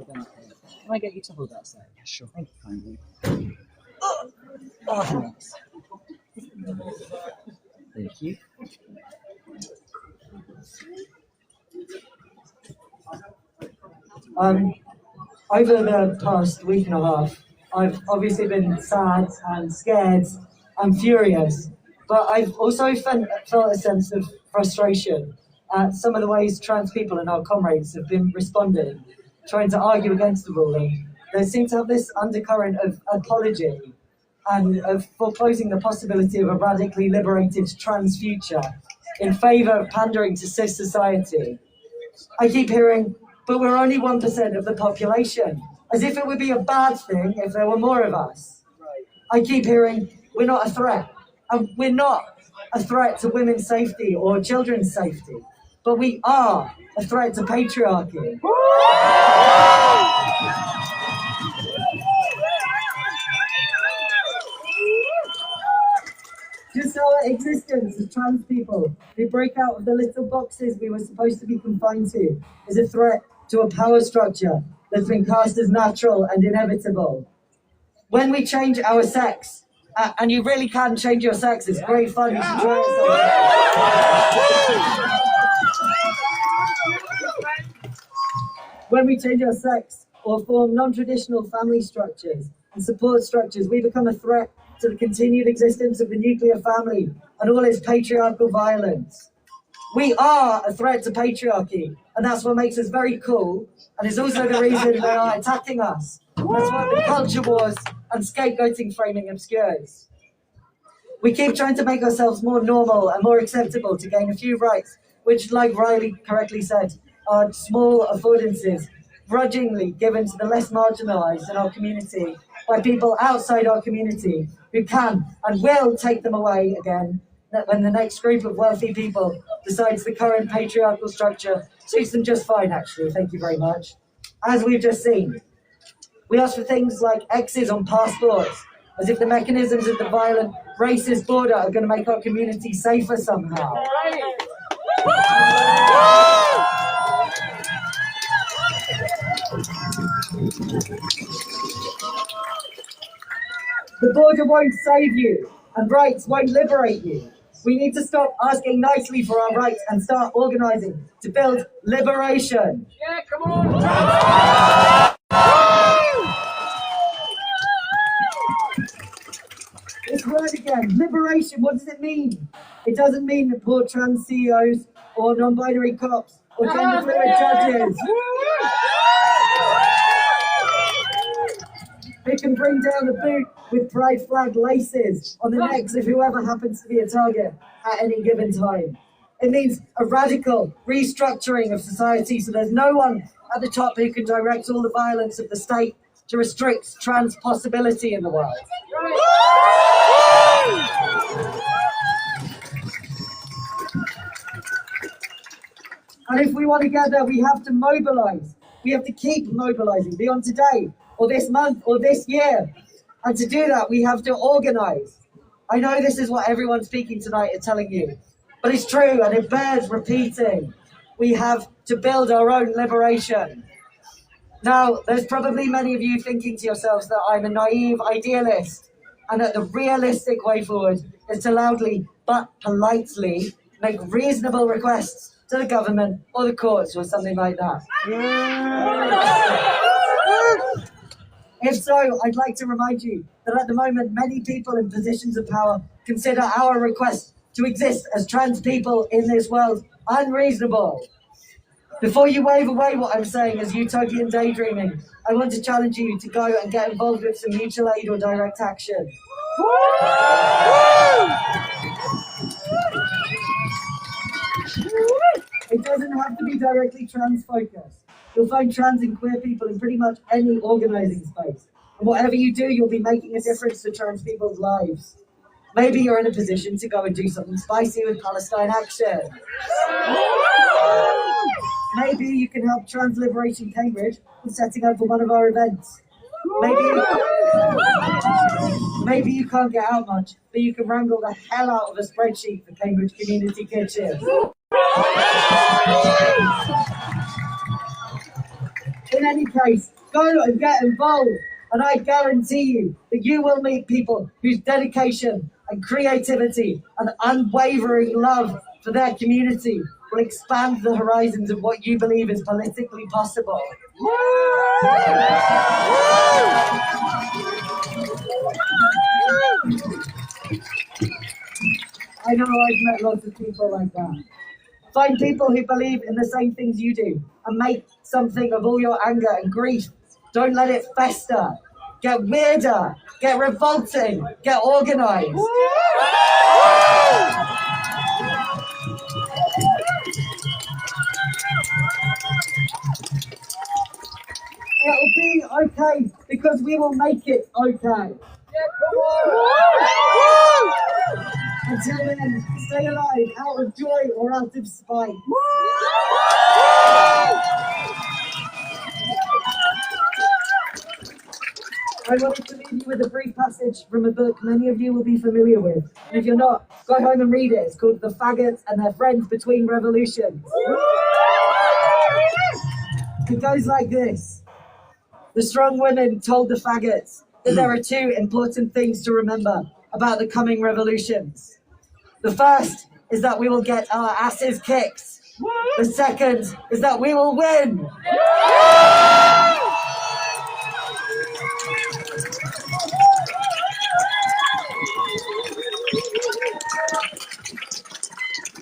Can I get you to hold that side? Yeah, sure. Thank you kindly. Oh, thanks. Thank you. Over the past week and a half, I've obviously been sad and scared and furious, but I've also felt a sense of frustration at some of the ways trans people and our comrades have been responding, trying to argue against the ruling. They seem to have this undercurrent of apology and of foreclosing the possibility of a radically liberated trans future in favour of pandering to cis society. I keep hearing, but we're only 1% of the population, as if it would be a bad thing if there were more of us. I keep hearing, we're not a threat. And we're not a threat to women's safety or children's safety, but we are a threat to patriarchy. Just our existence as trans people who break out of the little boxes we were supposed to be confined to is a threat to a power structure that's been cast as natural and inevitable. When we change our sex, and you really can change your sex, it's great fun, you should try it. When we change our sex or form non-traditional family structures and support structures, we become a threat to the continued existence of the nuclear family and all its patriarchal violence. We are a threat to patriarchy, and that's what makes us very cool, and is also the reason they are attacking us. That's what the culture wars and scapegoating framing obscures. We keep trying to make ourselves more normal and more acceptable to gain a few rights, which, like Riley correctly said, are small affordances grudgingly given to the less marginalised in our community by people outside our community who can and will take them away again when the next group of wealthy people decides the current patriarchal structure suits them just fine, actually. Thank you very much. As we've just seen, we ask for things like X's on passports, as if the mechanisms of the violent, racist border are going to make our community safer somehow. The border won't save you, and rights won't liberate you. We need to stop asking nicely for our rights and start organising to build liberation. Yeah, come on! This word again, liberation, what does it mean? It doesn't mean that poor trans CEOs or non-binary cops or gender fluid judges who can bring down a boot with pride flag laces on the necks of whoever happens to be a target at any given time. It means a radical restructuring of society so there's no one at the top who can direct all the violence of the state to restrict trans possibility in the world. And if we want to gather, we have to mobilise. We have to keep mobilising beyond today, or this month, or this year. And to do that, we have to organise. I know this is what everyone speaking tonight are telling you, but it's true and it bears repeating. We have to build our own liberation. Now, there's probably many of you thinking to yourselves that I'm a naive idealist and that the realistic way forward is to loudly but politely make reasonable requests to the government or the courts or something like that. If so, I'd like to remind you that at the moment, many people in positions of power consider our request to exist as trans people in this world unreasonable. Before you wave away what I'm saying as utopian daydreaming, I want to challenge you to go and get involved with some mutual aid or direct action. It doesn't have to be directly trans-focused. You'll find trans and queer people in pretty much any organising space. And whatever you do, you'll be making a difference to trans people's lives. Maybe you're in a position to go and do something spicy with Palestine Action. Maybe you can help Trans Liberation Cambridge with setting up for one of our events. Maybe you can't get out much, but you can wrangle the hell out of a spreadsheet for Cambridge Community Kitchen. In any case, go and get involved. And I guarantee you that you will meet people whose dedication and creativity and unwavering love for their community will expand the horizons of what you believe is politically possible. I know I've met lots of people like that. Find people who believe in the same things you do and make something of all your anger and grief. Don't let it fester. Get weirder, get revolting, get organized. It'll be okay because we will make it okay. Until then, stay alive out of joy or out of spite. I wanted to leave you with a brief passage from a book many of you will be familiar with. And if you're not, go home and read it. It's called The Faggots and Their Friends Between Revolutions. It goes like this. The strong women told the faggots that there are two important things to remember about the coming revolutions. The first is that we will get our asses kicked. The second is that we will win.